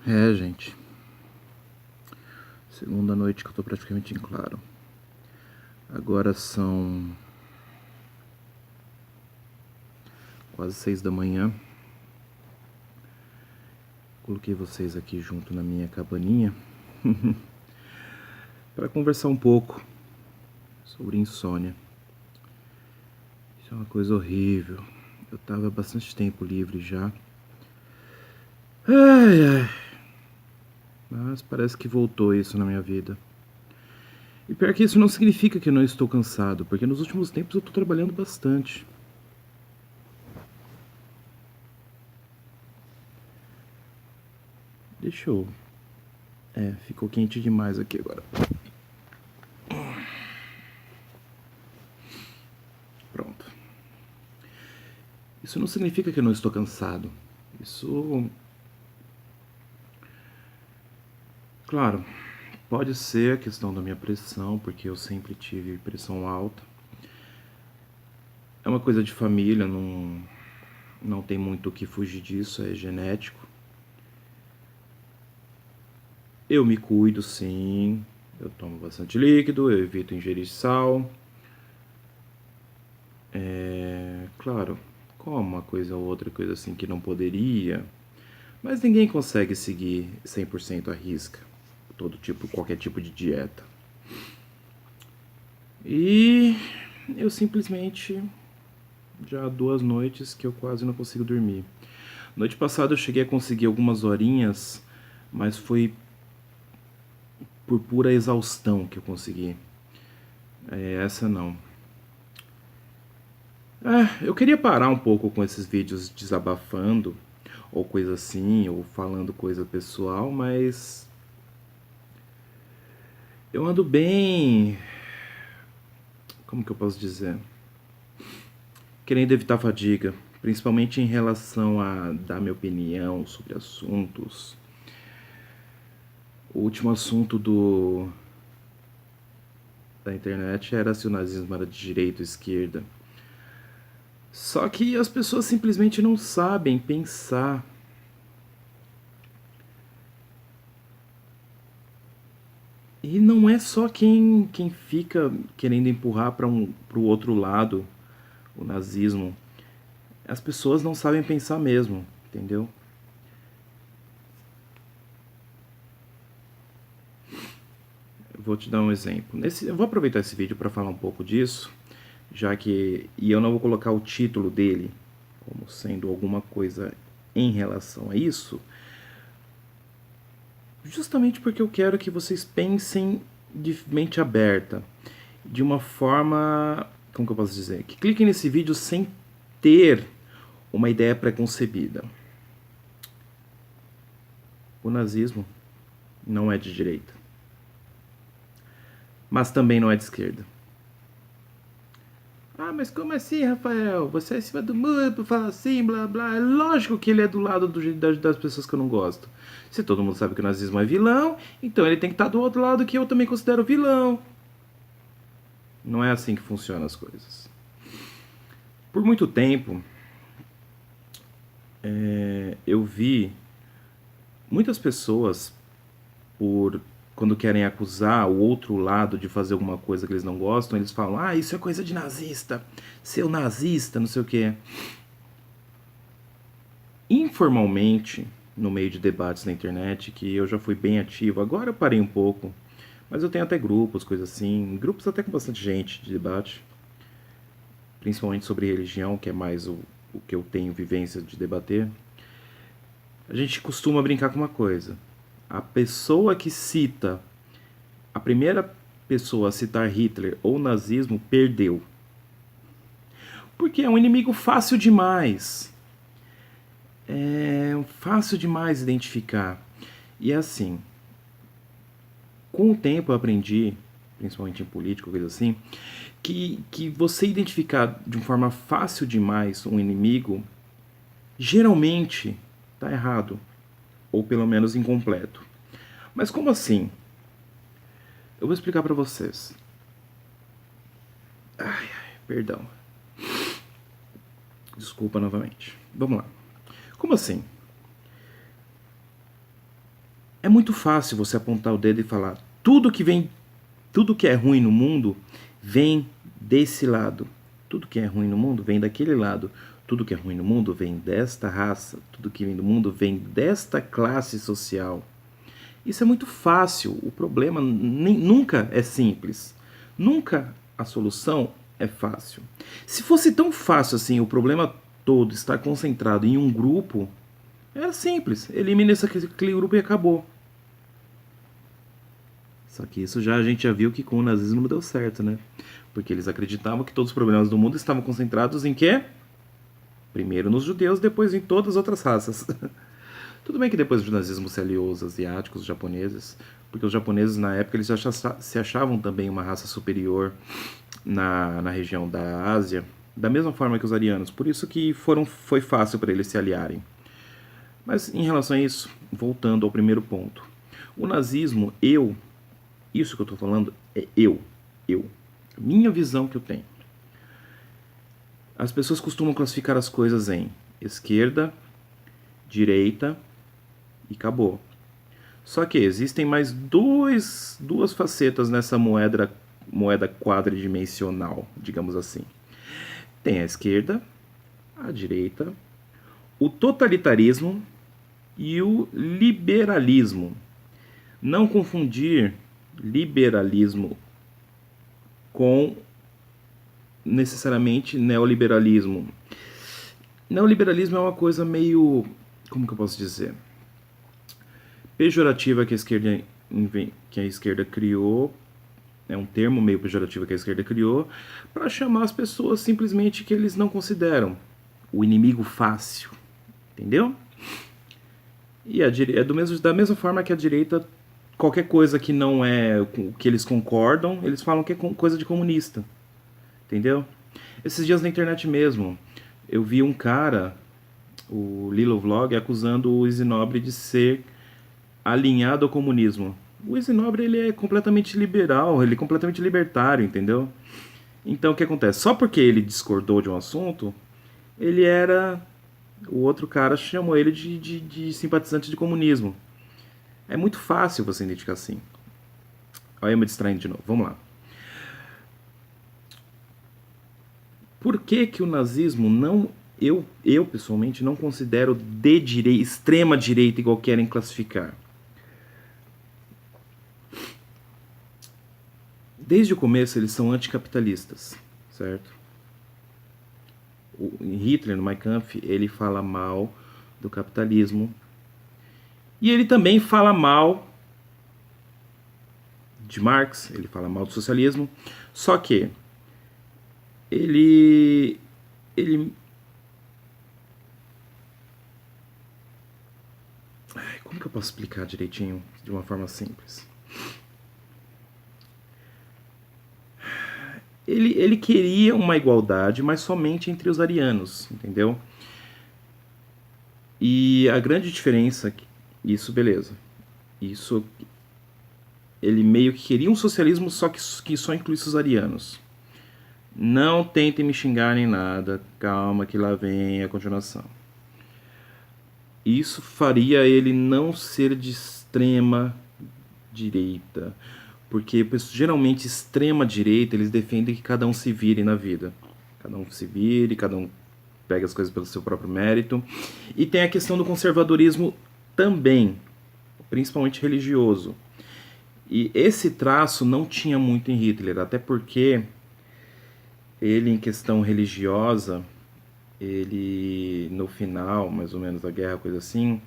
Gente. Segunda noite que eu tô praticamente em claro. Agora são quase 6 da manhã. Coloquei vocês aqui junto na minha cabaninha para conversar um pouco sobre insônia. Isso é uma coisa horrível. Eu tava há bastante tempo livre já. Mas parece que voltou isso na minha vida. E pior que isso não significa que eu não estou cansado, porque nos últimos tempos eu tô trabalhando bastante. Deixa eu... ficou quente demais aqui agora. Pronto. Isso não significa que eu não estou cansado. Isso... Claro, pode ser a questão da minha pressão, porque eu sempre tive pressão alta. É uma coisa de família, não tem muito o que fugir disso, é genético. Eu me cuido, sim. Eu tomo bastante líquido, eu evito ingerir sal. Claro, como uma coisa ou outra coisa assim que não poderia. Mas ninguém consegue seguir 100% à risca. Qualquer tipo de dieta. E eu simplesmente já há 2 noites que eu quase não consigo dormir. Noite passada eu cheguei a conseguir algumas horinhas, mas foi por pura exaustão que eu consegui. Essa não. Eu queria parar um pouco com esses vídeos desabafando, ou coisa assim, ou falando coisa pessoal, mas eu ando bem... Como que eu posso dizer? Querendo evitar fadiga, principalmente em relação a dar minha opinião sobre assuntos. O último assunto da internet era se o nazismo era de direita ou esquerda. Só que as pessoas simplesmente não sabem pensar. E não é só quem fica querendo empurrar para o outro lado o nazismo. As pessoas não sabem pensar mesmo, entendeu? Eu vou te dar um exemplo. Eu vou aproveitar esse vídeo para falar um pouco disso, já que... E eu não vou colocar o título dele como sendo alguma coisa em relação a isso, justamente porque eu quero que vocês pensem de mente aberta, de uma forma, como que eu posso dizer? Que cliquem nesse vídeo sem ter uma ideia preconcebida. O nazismo não é de direita, mas também não é de esquerda. Ah, mas como assim, Rafael? Você é em cima do muro pra falar assim, blá blá. É lógico que ele é do lado das pessoas que eu não gosto. Se todo mundo sabe que o nazismo é vilão, então ele tem que estar do outro lado que eu também considero vilão. Não é assim que funcionam as coisas. Por muito tempo, eu vi muitas pessoas, quando querem acusar o outro lado de fazer alguma coisa que eles não gostam, eles falam: ah, isso é coisa de nazista, seu nazista, não sei o quê. Informalmente, no meio de debates na internet, que eu já fui bem ativo, agora eu parei um pouco, mas eu tenho até grupos, coisas assim, grupos até com bastante gente de debate, principalmente sobre religião, que é mais o que eu tenho vivência de debater. A gente costuma brincar com uma coisa: a pessoa que cita, a primeira pessoa a citar Hitler ou nazismo perdeu. Porque é um inimigo fácil demais. É fácil demais identificar. E é assim, com o tempo eu aprendi, principalmente em política, coisa assim, que você identificar de uma forma fácil demais um inimigo, geralmente tá errado. Ou pelo menos incompleto. Mas como assim? Eu vou explicar pra vocês. Perdão. Desculpa novamente. Vamos lá. Como assim? É muito fácil você apontar o dedo e falar tudo que é ruim no mundo vem desse lado. Tudo que é ruim no mundo vem daquele lado. Tudo que é ruim no mundo vem desta raça. Tudo que vem no mundo vem desta classe social. Isso é muito fácil. O problema nunca é simples. Nunca a solução é fácil. Se fosse tão fácil assim, o problema todo estar concentrado em um grupo, era simples. Elimina aquele grupo e acabou. Só que isso a gente já viu que com o nazismo não deu certo, né? Porque eles acreditavam que todos os problemas do mundo estavam concentrados em quê? Primeiro nos judeus, depois em todas as outras raças. Tudo bem que depois do nazismo se aliou os asiáticos, os japoneses, porque os japoneses na época eles se achavam também uma raça superior na região da Ásia, da mesma forma que os arianos. Por isso que foi fácil para eles se aliarem. Mas em relação a isso, voltando ao primeiro ponto. O nazismo, isso que eu estou falando é eu. Minha visão que eu tenho. As pessoas costumam classificar as coisas em esquerda, direita e acabou. Só que existem mais duas facetas nessa moeda quadridimensional, digamos assim. Tem a esquerda, a direita, o totalitarismo e o liberalismo. Não confundir liberalismo com necessariamente neoliberalismo. Neoliberalismo é uma coisa meio, como que eu posso dizer, pejorativa que a esquerda criou. É um termo meio pejorativo que a esquerda criou para chamar as pessoas simplesmente que eles não consideram o inimigo fácil, entendeu? E da mesma forma que a direita, qualquer coisa que não é o que eles concordam, eles falam que é coisa de comunista, entendeu? Esses dias na internet mesmo, eu vi um cara, o Lilo Vlog, acusando o Izinobre de ser alinhado ao comunismo. O Izinobre, ele é completamente liberal, ele é completamente libertário, entendeu? Então o que acontece? Só porque ele discordou de um assunto, o outro cara chamou ele de simpatizante de comunismo. É muito fácil você identificar assim. Olha eu me distraindo de novo, vamos lá. Por que o nazismo não... Eu pessoalmente não considero de direita, extrema direita, igual querem classificar. Desde o começo eles são anticapitalistas, certo? Hitler, no Mein Kampf, ele fala mal do capitalismo. E ele também fala mal de Marx, ele fala mal do socialismo. Só que ele como que eu posso explicar direitinho, de uma forma simples? Ele queria uma igualdade, mas somente entre os arianos, entendeu? E a grande diferença, isso beleza, isso ele meio que queria um socialismo só que só incluísse os arianos. Não tentem me xingar nem nada, calma que lá vem a continuação. Isso faria ele não ser de extrema direita, porque geralmente extrema direita eles defendem que cada um se vire na vida. Cada um se vire, cada um pega as coisas pelo seu próprio mérito. E tem a questão do conservadorismo também, principalmente religioso. E esse traço não tinha muito em Hitler, até porque ele, em questão religiosa, ele, no final, mais ou menos, da guerra, coisa assim,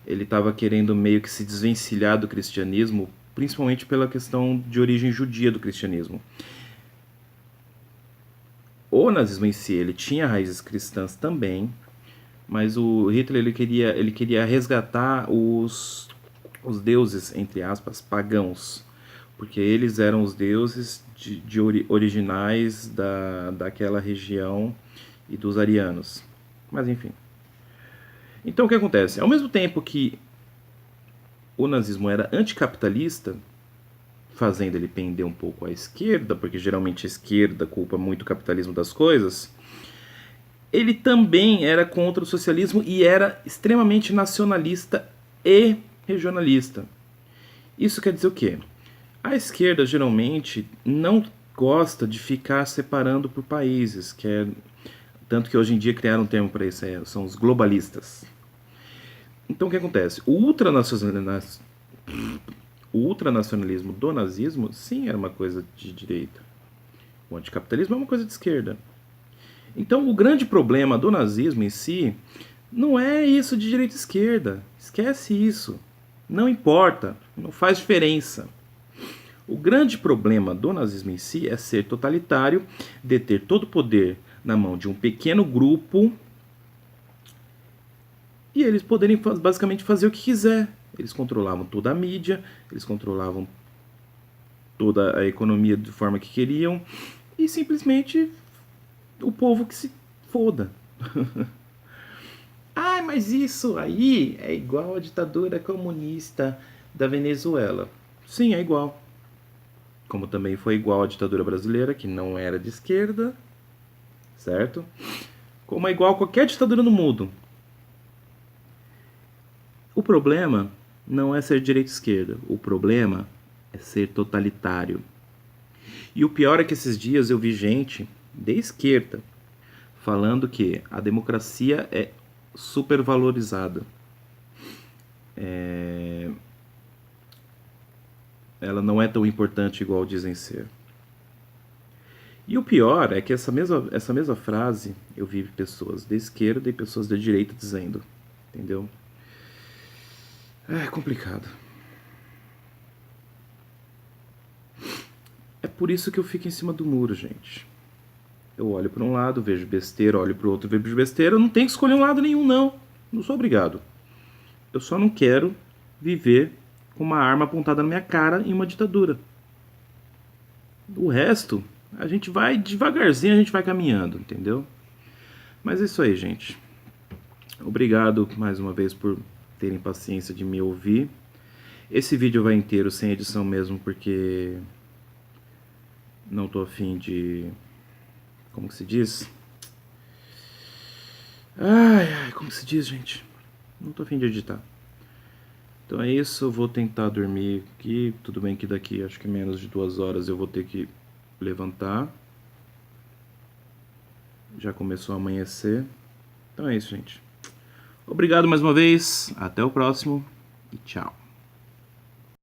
ele estava querendo meio que se desvencilhar do cristianismo, principalmente pela questão de origem judia do cristianismo. O nazismo em si, ele tinha raízes cristãs também, mas o Hitler ele queria resgatar os deuses, entre aspas, pagãos, porque eles eram os deuses originais daquela região e dos arianos. Mas enfim. Então o que acontece? Ao mesmo tempo que o nazismo era anticapitalista, fazendo ele pender um pouco à esquerda, porque geralmente a esquerda culpa muito o capitalismo das coisas, ele também era contra o socialismo e era extremamente nacionalista e regionalista. Isso quer dizer o quê? A esquerda geralmente não gosta de ficar separando por países, tanto que hoje em dia criaram um termo para isso, são os globalistas. Então o que acontece? O ultranacionalismo do nazismo, sim, era uma coisa de direita. O anticapitalismo é uma coisa de esquerda. Então o grande problema do nazismo em si não é isso de direita e esquerda. Esquece isso. Não importa, não faz diferença. O grande problema do nazismo em si é ser totalitário, deter todo o poder na mão de um pequeno grupo e eles poderem basicamente fazer o que quiser. Eles controlavam toda a mídia, eles controlavam toda a economia de forma que queriam e simplesmente o povo que se foda. Ah, mas isso aí é igual à ditadura comunista da Venezuela. Sim, é igual. Como também foi igual à ditadura brasileira, que não era de esquerda, certo? Como é igual a qualquer ditadura no mundo. O problema não é ser direita e esquerda. O problema é ser totalitário. E o pior é que esses dias eu vi gente de esquerda falando que a democracia é supervalorizada. Ela não é tão importante igual dizem ser. E o pior é que essa mesma frase eu vi pessoas de esquerda e pessoas da direita dizendo. Entendeu? É complicado. É por isso que eu fico em cima do muro, gente. Eu olho para um lado, vejo besteira, olho para o outro, vejo besteira. Eu não tenho que escolher um lado nenhum, não. Não sou obrigado. Eu só não quero viver com uma arma apontada na minha cara em uma ditadura. O resto, a gente vai devagarzinho, a gente vai caminhando, entendeu? Mas é isso aí, gente. Obrigado mais uma vez por terem paciência de me ouvir. Esse vídeo vai inteiro sem edição mesmo, porque não tô afim de... Como que se diz? Ai, como que se diz, gente? Não tô afim de editar. Então é isso, eu vou tentar dormir aqui. Tudo bem que daqui acho que menos de 2 horas eu vou ter que levantar. Já começou a amanhecer. Então é isso, gente. Obrigado mais uma vez. Até o próximo e tchau.